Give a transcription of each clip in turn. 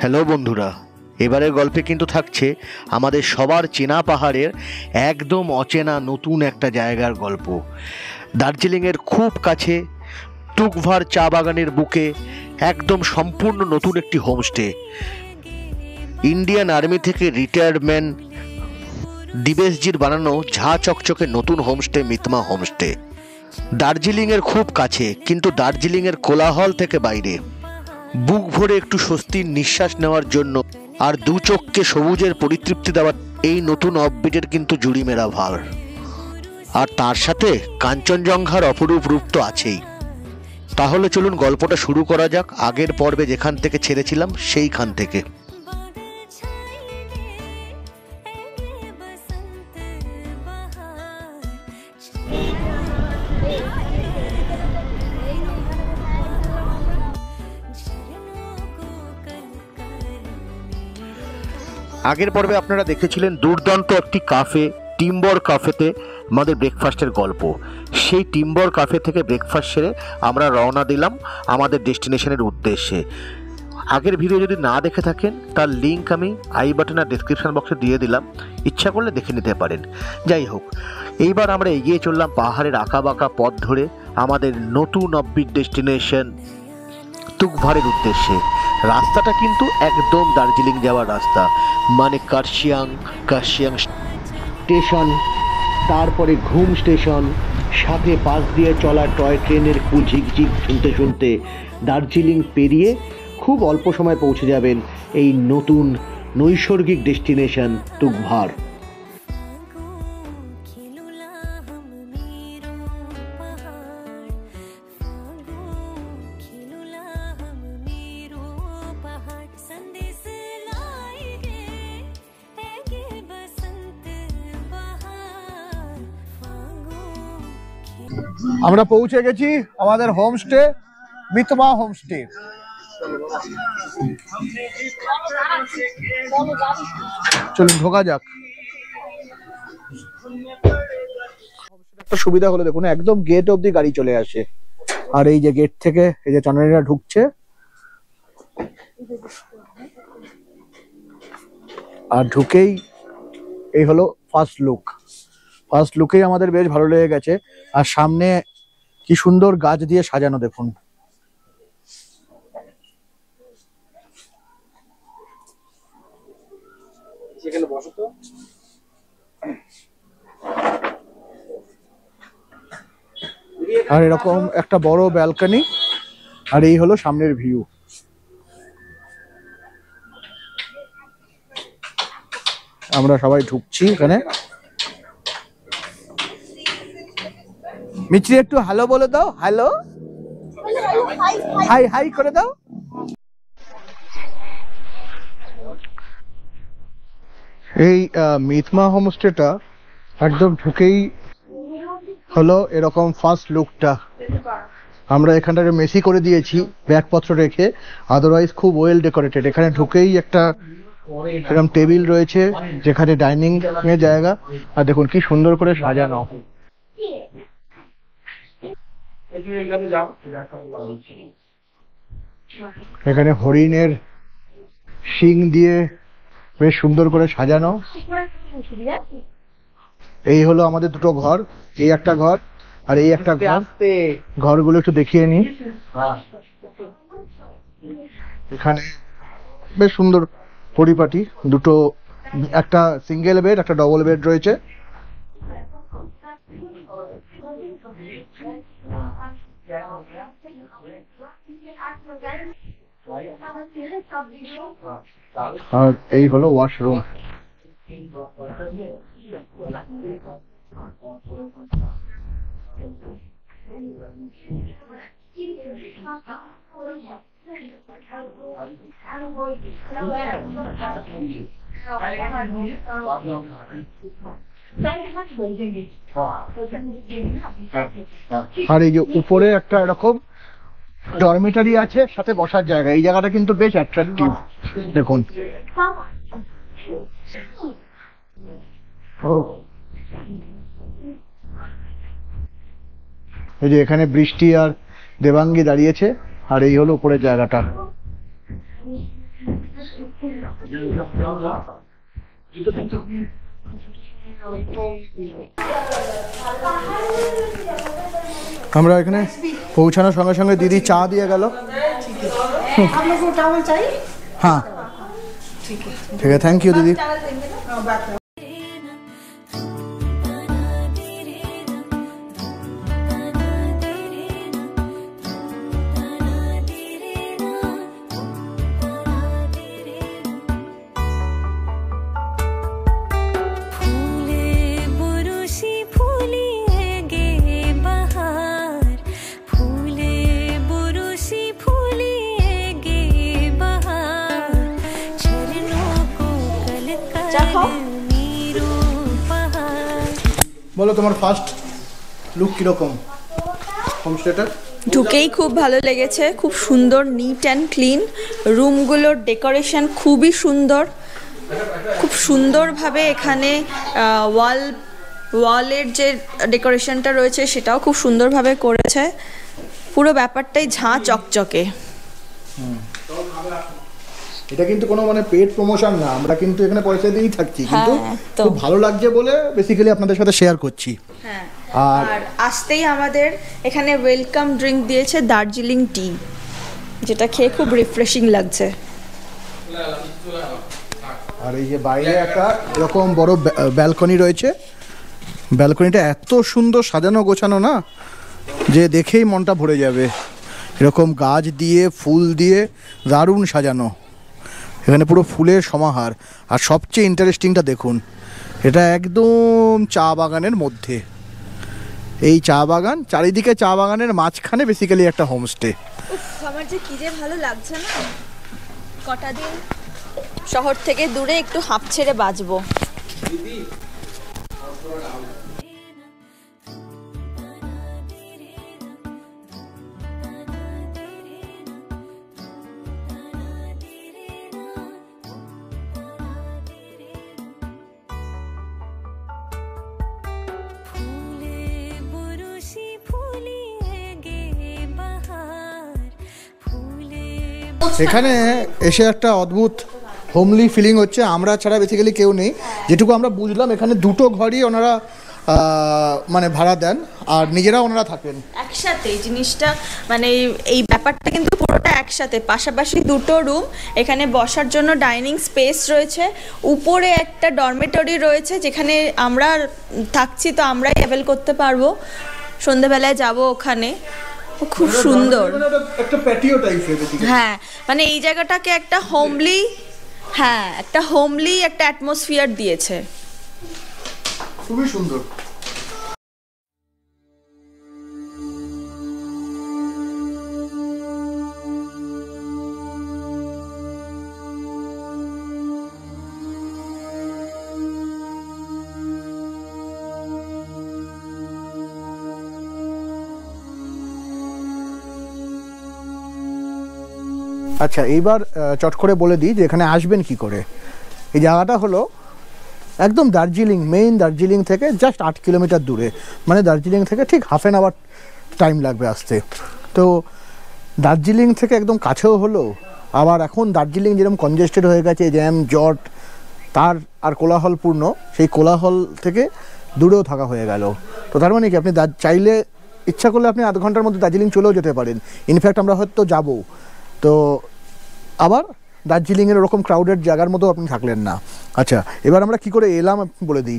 Hello বন্ধুরা, এবারের গল্পে কিন্তু থাকছে আমাদের সবার চেনা পাহাড়ের একদম অচেনা নতুন একটা জায়গার গল্প। দার্জিলিংয়ের খুব কাছে টুকভার চা বাগানের বুকে একদম সম্পূর্ণ নতুন একটি হোমস্টে। ইন্ডিয়ান আর্মি থেকে রিটায়ারমেন্ট দিবেশজির বানানো ঝাঁ চকচকে নতুন হোমস্টে মিতমা হোমস্টে। দার্জিলিংয়ের খুব কাছে, কিন্তু দার্জিলিংয়ের কোলাহল থেকে বাইরে। বুক ভরে একটু স্বস্তির নিঃশ্বাস নেওয়ার জন্য আর দু চোখকে সবুজের পরিতৃপ্তি দেওয়ার এই নতুন অফবিটের কিন্তু জুড়ি মেরা ভার। আর তার সাথে কাঞ্চনজঙ্ঘার অপরূপ রূপ তো আছেই। তাহলে চলুন গল্পটা শুরু করা যাক আগের পর্বে যেখান থেকে ছেড়েছিলাম সেইখান থেকে। আগের পর্বে আপনারা দেখেছিলেন দুর্দান্ত একটি কাফে, টিম্বর কাফেতে আমাদের ব্রেকফাস্টের গল্প। সেই টিম্বর কাফে থেকে ব্রেকফাস্ট সেরে আমরা রওনা দিলাম আমাদের ডেস্টিনেশনের উদ্দেশ্যে। আগের ভিডিও যদি না দেখে থাকেন তার লিঙ্ক আমি আই বাটন আর ডেসক্রিপশন বক্সে দিয়ে দিলাম, ইচ্ছা করলে দেখে নিতে পারেন। যাই হোক, এইবার আমরা এগিয়ে চললাম পাহাড়ের আঁকা বাঁকা পথ ধরে আমাদের নতুন অফবিট ডেস্টিনেশন তুকভারের উদ্দেশ্যে। রাস্তাটা কিন্তু একদম দার্জিলিং যাওয়ার রাস্তা, মানে কার্শিয়াং স্টেশন, তারপরে ঘুম স্টেশন, সাথে পাশ দিয়ে চলা টয় ট্রেনের ঝিকঝিক শুনতে শুনতে দার্জিলিং পেরিয়ে খুব অল্প সময় পৌঁছে যাবেন এই নতুন নৈসর্গিক ডেস্টিনেশন তুকভার। আমরা পৌঁছে গেছি আমাদের হোমস্টে মিতমা হোমস্টে। চলুন ঢোকা যাক। একটা সুবিধা হলো দেখুন, একদম গেট অবধি গাড়ি চলে আসে। আর এই যে গেট থেকে এই যে চানারিরা ঢুকছে, আর ঢুকেই এই হলো ফার্স্ট লুক। ফার্স্ট লুকেই আমাদের বেশ ভালো লেগে গেছে। আর সামনে কি সুন্দর গাছ দিয়ে সাজানো দেখুন। আর এরকম একটা বড় ব্যালকনি, আর এই হলো সামনের ভিউ। আমরা সবাই ঢুকছি এখানে। মিচি একটু হ্যালো বলে দাও, হ্যালো, হাই হাই করে দাও। এই মিতমা হোমস্টেটা একদম ঢুকেই হলো এরকম ফার্স্ট লুকটা। আমরা এখানটাকে মেসি করে দিয়েছি ব্যাগপত্র রেখে, আদারওয়াইজ খুব ওয়েল ডেকোরেটেড। এখানে ঢুকেই একটা এরকম টেবিল রয়েছে যেখানে ডাইনিং এর জায়গা, আর দেখুন কি সুন্দর করে সাজানো। এখানে হরিণের শিং দিয়ে বেশ সুন্দর করে সাজানো। এই হলো আমাদের দুটো ঘর, এই একটা ঘর আর এই একটা ঘর। ঘরগুলো একটু দেখিয়ে নি। এখানে বেশ সুন্দর পরিপাটি, দুটো, একটা সিঙ্গেল বেড, একটা ডবল বেড রয়েছে। আর এই হলো ওয়াশরুম। আর এই যে উপরে একটা এরকম ডরমিটারি আছে, সাথে বসার জায়গা। এই জায়গাটা কিন্তু বেশ অ্যাট্রাকটিভ দেখুন। এই যে এখানে বৃষ্টি আর দেবাঙ্গী দাঁড়িয়েছে, আর এই হলো উপরের জায়গাটা। আমরা এখানে পৌঁছানোর সঙ্গে সঙ্গে দিদি চা দিয়ে গেল। হ্যাঁ ঠিক আছে, থ্যাংক ইউ দিদি। বলো তোমার ফার্স্ট লুক কিরকম হোমস্টেটার? ঢুকেই খুব ভালো লেগেছে, খুব সুন্দর, নিট অ্যান্ড ক্লিন। রুমগুলোর ডেকোরেশন খুবই সুন্দর, খুব সুন্দরভাবে এখানে ওয়ালের যে ডেকোরেশনটা রয়েছে সেটাও খুব সুন্দরভাবে করেছে। পুরো ব্যাপারটাই ঝাঁ চকচকে। এটা কিন্তু কোনো মানে পেড প্রমোশন না, আমরা কিন্তু এখানে পয়সা দিয়েই থাকছি, কিন্তু খুব ভালো লাগছে বলে বেসিক্যালি আপনাদের সাথে শেয়ার করছি। হ্যাঁ, আর আসতেই আমাদের এখানে ওয়েলকাম ড্রিঙ্ক দিয়েছে দার্জিলিং টি, যেটা খেয়ে খুব রিফ্রেশিং লাগছে। আর এই যে বাইরে একটা এরকম বড় ব্যালকনি রয়েছে, ব্যালকনিটা এত সুন্দর সাজানো গোছানো না যে দেখেই মনটা ভরে যাবে। এরকম গাছ দিয়ে ফুল দিয়ে দারুণ সাজানো, এখানে পুরো ফুলের সমাহার। আর সবচেয়ে ইন্টারেস্টিংটা দেখুন, এটা একদম চা বাগানের মধ্যে। এই চা বাগান, চারিদিকে চা বাগানের মাঝখানে বেসিক্যালি একটা হোমস্টে। আমার যে কি যে ভালো লাগছে না, কটা দিন শহর থেকে দূরে একটু হাঁপ ছেড়ে বাঁচবো। এখানে এসে একটা অদ্ভুত হোমলি ফিলিং হচ্ছে, আমরা ছাড়া বেসিক্যালি কেউ নেই। যেটুকু আমরা বুঝলাম এখানে দুটো ঘরই ওনারা মানে ভাড়া দেন আর নিজেরা ওনারা থাকেন একসাথে। জিনিসটা মানে এই ব্যাপারটা কিন্তু পুরোটা একসাথে, পাশাপাশি দুটো রুম, এখানে বসার জন্য ডাইনিং স্পেস রয়েছে, উপরে একটা ডরমেটরি রয়েছে যেখানে আমরা থাকছি, তো আমরাই অ্যাভেল করতে পারবো। সন্ধ্যেবেলায় যাব ওখানে, খুব সুন্দর একটা প্যাটিও টাইপের। হ্যাঁ, মানে এই জায়গাটাকে একটা হোমলি, হ্যাঁ একটা হোমলি একটা অ্যাটমসফিয়ার দিয়েছে, খুবই সুন্দর। আচ্ছা, এইবার চট করে বলে দিই যে এখানে আসবেন কি করে। এই জায়গাটা হলো একদম দার্জিলিং, মেইন দার্জিলিং থেকে জাস্ট 8 কিলোমিটার দূরে, মানে দার্জিলিং থেকে ঠিক হাফ অ্যান আওয়ার টাইম লাগবে আসতে। তো দার্জিলিং থেকে একদম কাছেও হলো, আবার এখন দার্জিলিং যেরকম কনজেস্টেড হয়ে গেছে, জ্যাম জট তার আর কোলাহলপূর্ণ, সেই কোলাহল থেকে দূরেও থাকা হয়ে গেল। তো তার মানে কি আপনি চাইলে ইচ্ছা করলে আপনি আধ ঘন্টার মধ্যে দার্জিলিং চলেও যেতে পারেন। ইনফ্যাক্ট আমরা হয়তো যাবো, তো আবার দার্জিলিংয়ের ওরকম ক্রাউডেড জায়গার মতো আপনি থাকলেন না। আচ্ছা, এবার আমরা কি করে এলাম বলে দিই।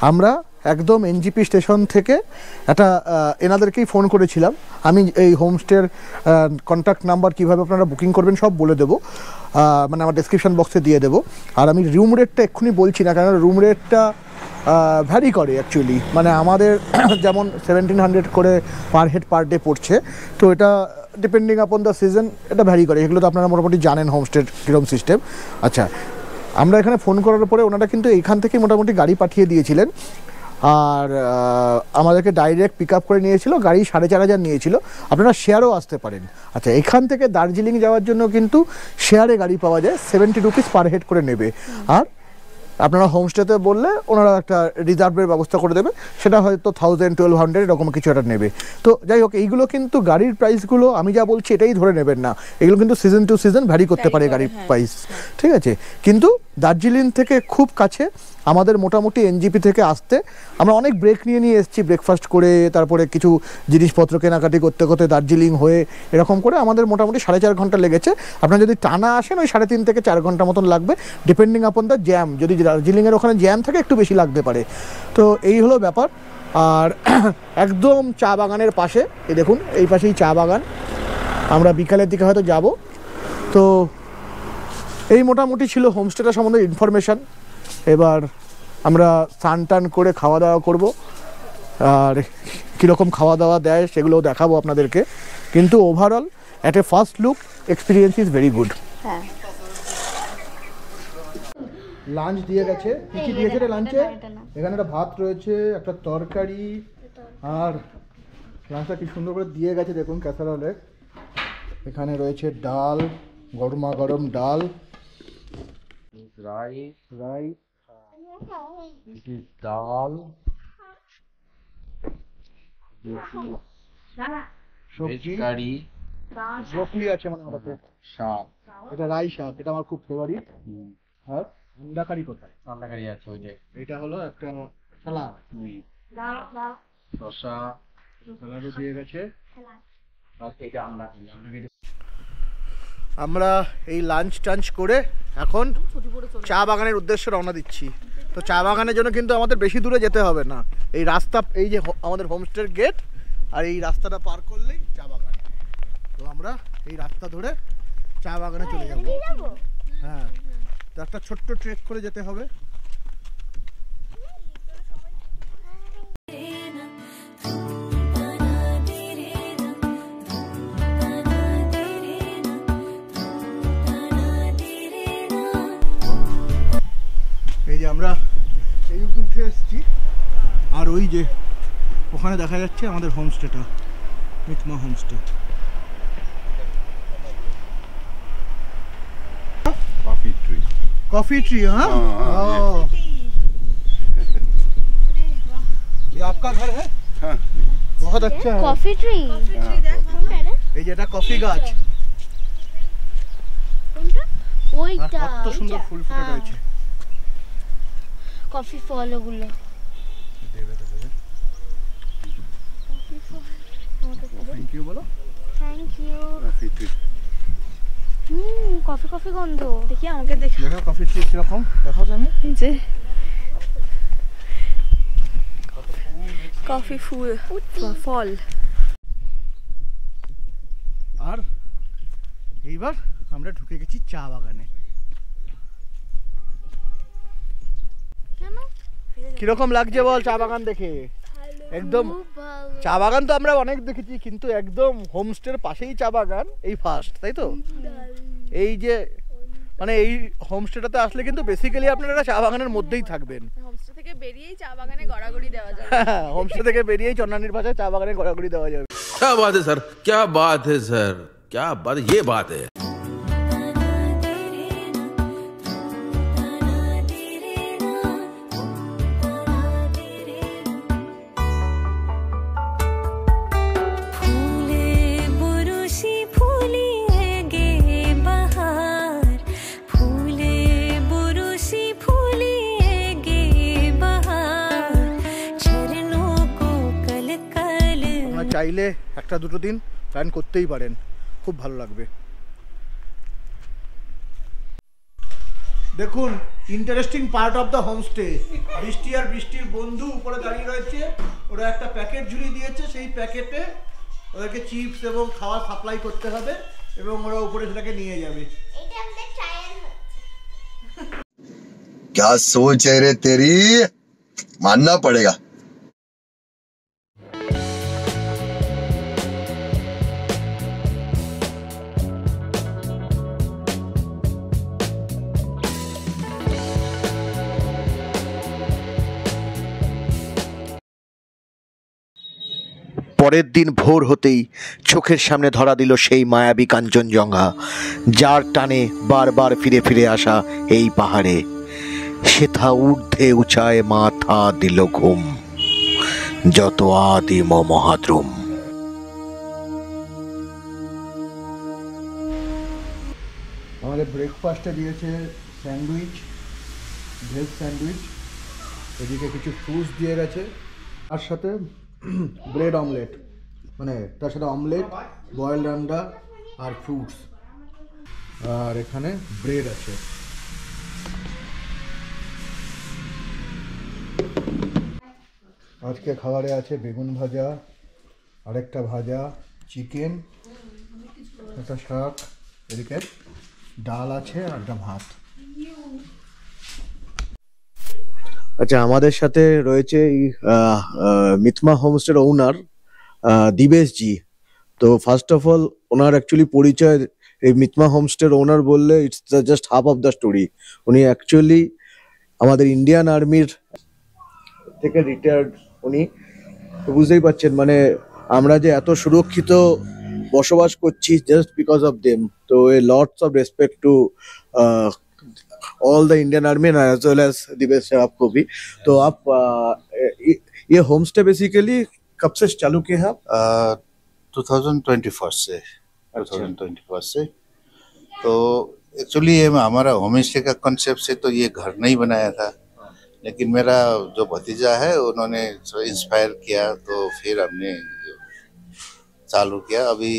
আমরা একদম এনজিপি স্টেশন থেকে একটা এনাদেরকেই ফোন করেছিলাম। আমি এই হোমস্টের কন্ট্যাক্ট নাম্বার কীভাবে আপনারা বুকিং করবেন সব বলে দেবো, মানে আমার ডেসক্রিপশন বক্সে দিয়ে দেবো। আর আমি রুম রেটটা এক্ষুনি বলছি না, কারণ রুম রেটটা ভ্যারি করে অ্যাকচুয়ালি। মানে আমাদের যেমন 1700 করে পার হেড পার ডে পড়ছে, তো এটা ডিপেন্ডিং আপন দ্য সিজন এটা ভ্যারি করে। এগুলো তো আপনারা মোটামুটি জানেন হোমস্টের কীরকম সিস্টেম। আচ্ছা, আমরা এখানে ফোন করার পরে ওনারা কিন্তু এইখান থেকে মোটামুটি গাড়ি পাঠিয়ে দিয়েছিলেন, আর আমাদেরকে ডাইরেক্ট পিক আপ করে নিয়েছিল। গাড়ি 4500 নিয়েছিল, আপনারা শেয়ারও আসতে পারেন। আচ্ছা, এখান থেকে দার্জিলিং যাওয়ার জন্য কিন্তু শেয়ারে গাড়ি পাওয়া যায়, 70 রুপিস পার হেড করে নেবে। আর আপনারা হোমস্টেতে বললে ওনারা একটা রিজার্ভের ব্যবস্থা করে দেবে, সেটা হয়তো 1000-1200 এরকম কিছু একটা নেবে। তো যাই হোক, এইগুলো কিন্তু গাড়ির প্রাইসগুলো আমি যা বলছি এটাই ধরে নেবেন না, এগুলো কিন্তু সিজন টু সিজন ভ্যারি করতে পারে গাড়ির প্রাইস, ঠিক আছে। কিন্তু দার্জিলিং থেকে খুব কাছে, আমাদের মোটামুটি এনজিপি থেকে আসতে আমরা অনেক ব্রেক নিয়ে এসেছি, ব্রেকফাস্ট করে তারপরে কিছু জিনিসপত্র কেনাকাটি করতে করতে দার্জিলিং হয়ে এরকম করে আমাদের মোটামুটি 4.5 ঘন্টা লেগেছে। আপনারা যদি টানা আসেন ওই 3.5 থেকে 4 ঘন্টা মতন লাগবে, ডিপেন্ডিং আপন দ্য জ্যাম। যদি দার্জিলিংয়ের ওখানে জ্যাম থাকে একটু বেশি লাগতে পারে। তো এই হলো ব্যাপার। আর একদম চা বাগানের পাশে, এই দেখুন এই পাশেই চা বাগান, আমরা বিকালের দিকে হয়তো যাব। তো এই মোটামুটি ছিল হোমস্টেটা সম্বন্ধে ইনফরমেশান। এবার আমরা স্নান টান করে খাওয়া দাওয়া করব, আর কীরকম খাওয়া দাওয়া দেয় সেগুলোও দেখাবো আপনাদেরকে। কিন্তু overall at a first look experience is very good. হ্যাঁ, লাঞ্চ দিয়ে গেছে। কী কী দিয়েছে রে লাঞ্চে? এখানে একটা ভাত রয়েছে, একটা তরকারি, আর লাঞ্চটা কি সুন্দর করে দিয়ে গেছে দেখুন ক্যাসারোলে। এখানে রয়েছে ডাল, গরমা গরম ডাল, রাইস, ডাল, সবজি, ব্রকলি আছে মানে ওটাতে, শাক, এটা রাই শাক, এটা আমার খুব ফেভারিট। আর আন্ডা কারি কোথায়? আন্ডা কারি আছে ওই যে। এটা হলো একটা সালাদ, শসা, স্যালাডও দিয়ে গেছে। আমরা এই লাঞ্চ টাঞ্চ করে এখন চা বাগানের উদ্দেশ্যে রওনা দিচ্ছি। তো চা বাগানের জন্য কিন্তু আমাদের বেশি দূরে যেতে হবে না, এই রাস্তা, এই যে আমাদের হোমস্টের গেট, আর এই রাস্তাটা পার করলেই চা বাগান। তো আমরা এই রাস্তা ধরে চা বাগানে চলে যাব। হ্যাঁ, তো একটা ছোট্ট ট্রেক করে যেতে হবে। এই যে আমরা এই উঠে এসেছি, আর ওই যে ওখানে দেখা যাচ্ছে আমাদের হোমস্টেটা, মিতমা হোমস্টে। कॉफी ट्री, हाँ, ये आपका घर है? हाँ, बहुत अच्छा है। कॉफी ट्री এই যে এটা কফি গাছ, ওইটা কত সুন্দর ফুল ফুটে রয়েছে। কফি ফলগুলো থ্যাংক ইউ বলো। Thank you. কফি কফি গন্ধ। দেখি আমাকে দেখো কফি ট্রি কিরকম, দেখাও জানি। এই যে কফি ফুল, ফল। আর এইবার আমরা ঢুকে গেছি চা বাগানে। কেন? কিরকম লাগছে বল চা বাগান দেখে? একদম খুব ভালো। চা বাগান তো আমরা অনেক দেখেছি, কিন্তু একদম হোমস্টের পাশেই চা বাগান এই ফার্স্ট, তাই তো? এই যে মানে এই হোমস্টেটাতে আসলে কিন্তু বেসিক্যালি আপনারা চা বাগানের মধ্যেই থাকবেন। হোমস্টে থেকে বেরিয়েই চা বাগানে গড়াগড়ি দেওয়া যাবে। হোমস্টে থেকে বেরিয়েই চন্নানীর ভাষায় চা বাগানে গড়াগড়ি দেওয়া যাবে। क्या बात है सर, क्या बात है सर, क्या बात, ये बात है। চাইলে একটা দুটো দিন প্ল্যান করতেই পারেন, খুব ভালো লাগবে। দেখুন interesting part of the homestay, বৃষ্টি আর বৃষ্টির বন্ধু উপরে দাঁড়িয়ে রয়েছে। ওরা একটা প্যাকেট ঝুলিয়ে দিয়েছে, সেই প্যাকেটে ওদেরকে চিপস এবং খাওয়া সাপ্লাই করতে হবে এবং ওরা উপরে সেটাকে নিয়ে যাবে। এটা আমাদের ট্রায়াল হচ্ছে। क्या सोच है रे तेरी, मानना पड़ेगा। পরের দিন ভোর হতেই চোখের সামনে ধরা দিল সেই মায়াবী কাঞ্চনজঙ্ঘা, যার টানে বারবার ফিরে ফিরে আসা এই পাহাড়ে। সেথা ঊর্ধ্বে উঁচায় মাথা দিল ঘুম, যত আদিম মহাদ্রুম। আমাদের ব্রেকফাস্টে দিয়েছে স্যান্ডউইচ, ভেজ স্যান্ডউইচ, এদিকে কিছু ফ্রুটস দিয়ে গেছে, তার সাথে ব্রেড অমলেট, মানে তার সাথে অমলেট, বয়েলড আন্ডা আর ফ্রুটস, আর এখানে ব্রেড আছে। আজকে খাবারে আছে বেগুন ভাজা, আরেকটা ভাজা, চিকেন, একটা শাক, এদিকে ডাল আছে আর একটা ভাত। আচ্ছা, আমাদের সাথে রয়েছে মিতমা হোমস্টের ওনার দিবেশ জি। তো first of all owner actually পরিচয়, এই মিতমা হোমস্টের ওনার বললে it's just half of the story. উনি অ্যাকচুয়ালি আমাদের ইন্ডিয়ান আর্মির থেকে রিটায়ার্ড উনি। তো বুঝতেই পারছেন মানে আমরা যে এত সুরক্ষিত বসবাস করছি জাস্ট বিকজ অফ দেম। তো a lots of respect to all the Indian army as well as Divesh sir आपको भी। तो आप ये होम स्टे बेसिकली कब से चालू किए हैं आप? 2021 से 2021 से। तो एक्चुअली ये हमारा होम स्टे का कंसेप्ट से तो ये घर नहीं बनाया था, लेकिन मेरा जो भतीजा है उन्होंने इंस्पायर किया, तो फिर हमने चालू किया। अभी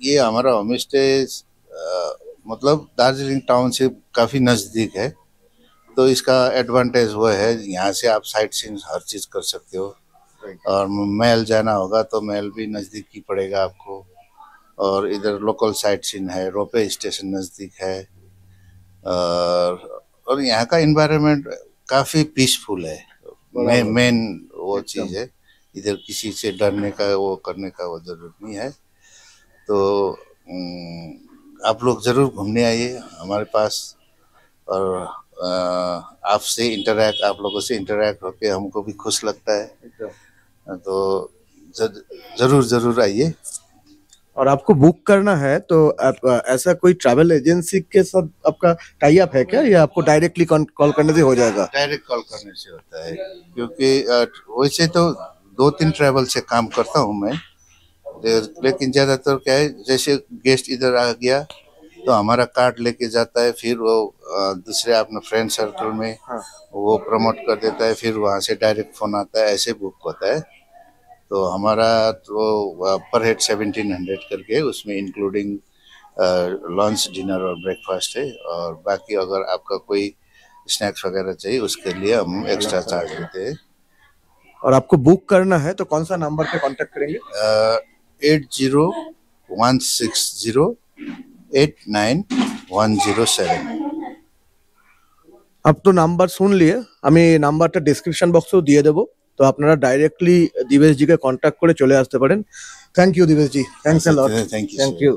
ये हमारा होम स्टे मतलब दार्जिलिंग टाउन से काफ़ी नज़दीक है, तो इसका एडवांटेज वो है यहाँ से आप साइट सीइंग हर चीज़ कर सकते हो। और महल जाना होगा तो महल भी नज़दीक ही पड़ेगा आपको, और इधर लोकल साइट सीइंग है, रोपवे स्टेशन नज़दीक है, और यहाँ का इन्वायरमेंट काफ़ी पीसफुल है। मेन वो चीज़ है, इधर किसी से डरने का वो करने का वो जरूरत नहीं है। तो आप लोग ज़रूर घूमने आइए हमारे पास, और आपसे इंटरैक्ट, आप लोगों से इंटरैक्ट होके हमको भी खुश लगता है। तो ज़रूर ज़रूर आइए। और आपको बुक करना है तो आप ऐसा कोई ट्रैवल एजेंसी के साथ आपका टाई अप है क्या, या आपको डायरेक्टली कॉल करने से हो जाएगा? डायरेक्ट कॉल करने से होता है, क्योंकि वैसे तो 2-3 ट्रैवल से काम करता हूँ मैं, लेकिन ज़्यादातर क्या है, जैसे गेस्ट इधर आ गया तो हमारा कार्ड लेके जाता है, फिर वो दूसरे अपने फ्रेंड सर्कल में वो प्रमोट कर देता है, फिर वहाँ से डायरेक्ट फ़ोन आता है, ऐसे बुक होता है। तो हमारा तो पर हेड 1700 करके, उसमें इंक्लूडिंग लंच, डिनर और ब्रेकफास्ट है, और बाकी अगर आपका कोई स्नैक्स वगैरह चाहिए उसके लिए हम एक्स्ट्रा चार्ज लेते हैं। और आपको बुक करना है तो कौन सा नंबर पे कांटेक्ट करेंगे? 8016089107। अब तो नाम्বার শুন लिए, আমি নাম্বারটা ডেসক্রিপশন বক্সেও দিয়ে দেবো, তো আপনারা ডাইরেক্টলি দিবেশ জিকে কন্ট্যাক্ট করে চলে আসতে পারেন। Thank you Divesh ji, thanks a lot. Thank you, thank sir. You.